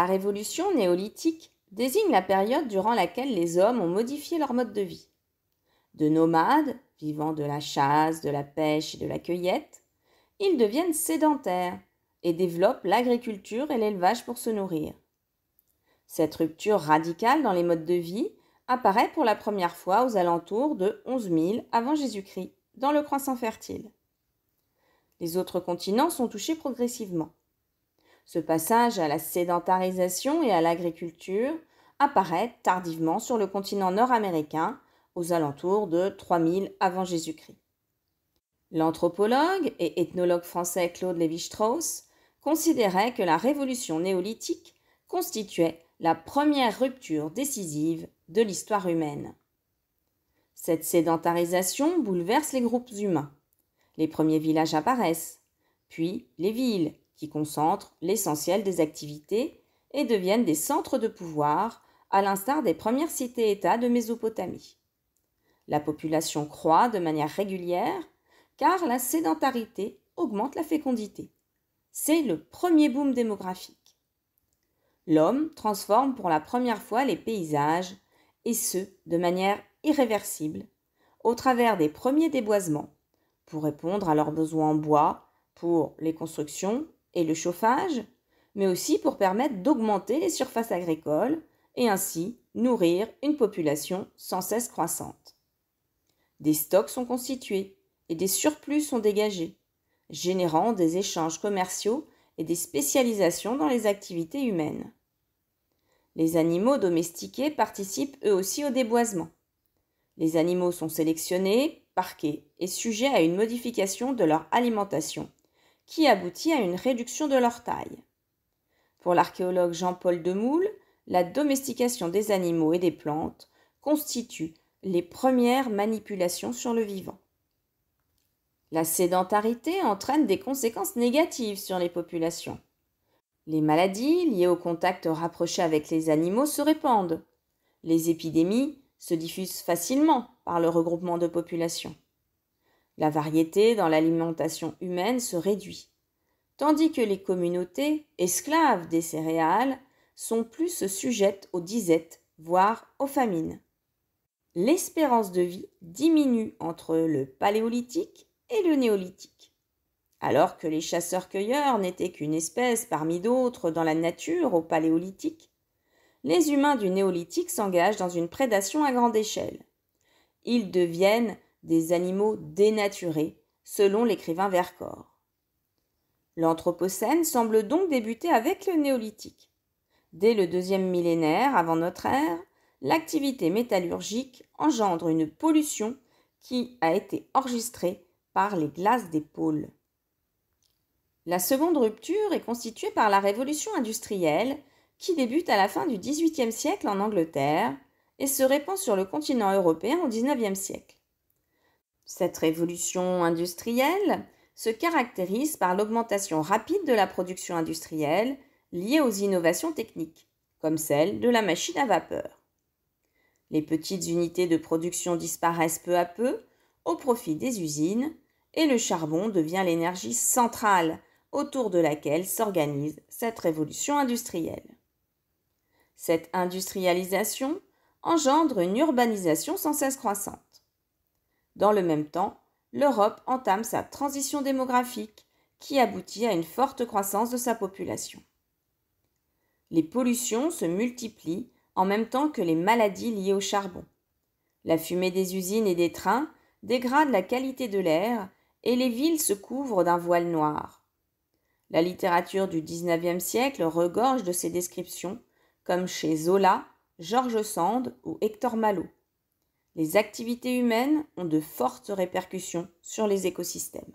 La révolution néolithique désigne la période durant laquelle les hommes ont modifié leur mode de vie. De nomades, vivant de la chasse, de la pêche et de la cueillette, ils deviennent sédentaires et développent l'agriculture et l'élevage pour se nourrir. Cette rupture radicale dans les modes de vie apparaît pour la première fois aux alentours de 11 000 avant Jésus-Christ, dans le croissant fertile. Les autres continents sont touchés progressivement. Ce passage à la sédentarisation et à l'agriculture apparaît tardivement sur le continent nord-américain, aux alentours de 3000 avant Jésus-Christ. L'anthropologue et ethnologue français Claude Lévi-Strauss considérait que la révolution néolithique constituait la première rupture décisive de l'histoire humaine. Cette sédentarisation bouleverse les groupes humains. Les premiers villages apparaissent, puis les villes, qui concentrent l'essentiel des activités et deviennent des centres de pouvoir, à l'instar des premières cités-États de Mésopotamie. La population croît de manière régulière, car la sédentarité augmente la fécondité. C'est le premier boom démographique. L'homme transforme pour la première fois les paysages, et ce, de manière irréversible, au travers des premiers déboisements, pour répondre à leurs besoins en bois, pour les constructions et le chauffage, mais aussi pour permettre d'augmenter les surfaces agricoles et ainsi nourrir une population sans cesse croissante. Des stocks sont constitués et des surplus sont dégagés, générant des échanges commerciaux et des spécialisations dans les activités humaines. Les animaux domestiqués participent eux aussi au déboisement. Les animaux sont sélectionnés, parqués et sujets à une modification de leur alimentation, qui aboutit à une réduction de leur taille. Pour l'archéologue Jean-Paul Demoule, la domestication des animaux et des plantes constitue les premières manipulations sur le vivant. La sédentarité entraîne des conséquences négatives sur les populations. Les maladies liées au contact rapproché avec les animaux se répandent. Les épidémies se diffusent facilement par le regroupement de populations. La variété dans l'alimentation humaine se réduit, tandis que les communautés, esclaves des céréales, sont plus sujettes aux disettes, voire aux famines. L'espérance de vie diminue entre le paléolithique et le néolithique. Alors que les chasseurs-cueilleurs n'étaient qu'une espèce parmi d'autres dans la nature au paléolithique, les humains du néolithique s'engagent dans une prédation à grande échelle. Ils deviennent des animaux dénaturés, selon l'écrivain Vercors. L'Anthropocène semble donc débuter avec le néolithique. Dès le 2e millénaire avant notre ère, l'activité métallurgique engendre une pollution qui a été enregistrée par les glaces des pôles. La seconde rupture est constituée par la révolution industrielle qui débute à la fin du XVIIIe siècle en Angleterre et se répand sur le continent européen au XIXe siècle. Cette révolution industrielle se caractérise par l'augmentation rapide de la production industrielle liée aux innovations techniques, comme celle de la machine à vapeur. Les petites unités de production disparaissent peu à peu au profit des usines et le charbon devient l'énergie centrale autour de laquelle s'organise cette révolution industrielle. Cette industrialisation engendre une urbanisation sans cesse croissante. Dans le même temps, l'Europe entame sa transition démographique qui aboutit à une forte croissance de sa population. Les pollutions se multiplient en même temps que les maladies liées au charbon. La fumée des usines et des trains dégrade la qualité de l'air et les villes se couvrent d'un voile noir. La littérature du XIXe siècle regorge de ces descriptions, comme chez Zola, George Sand ou Hector Malot. Les activités humaines ont de fortes répercussions sur les écosystèmes.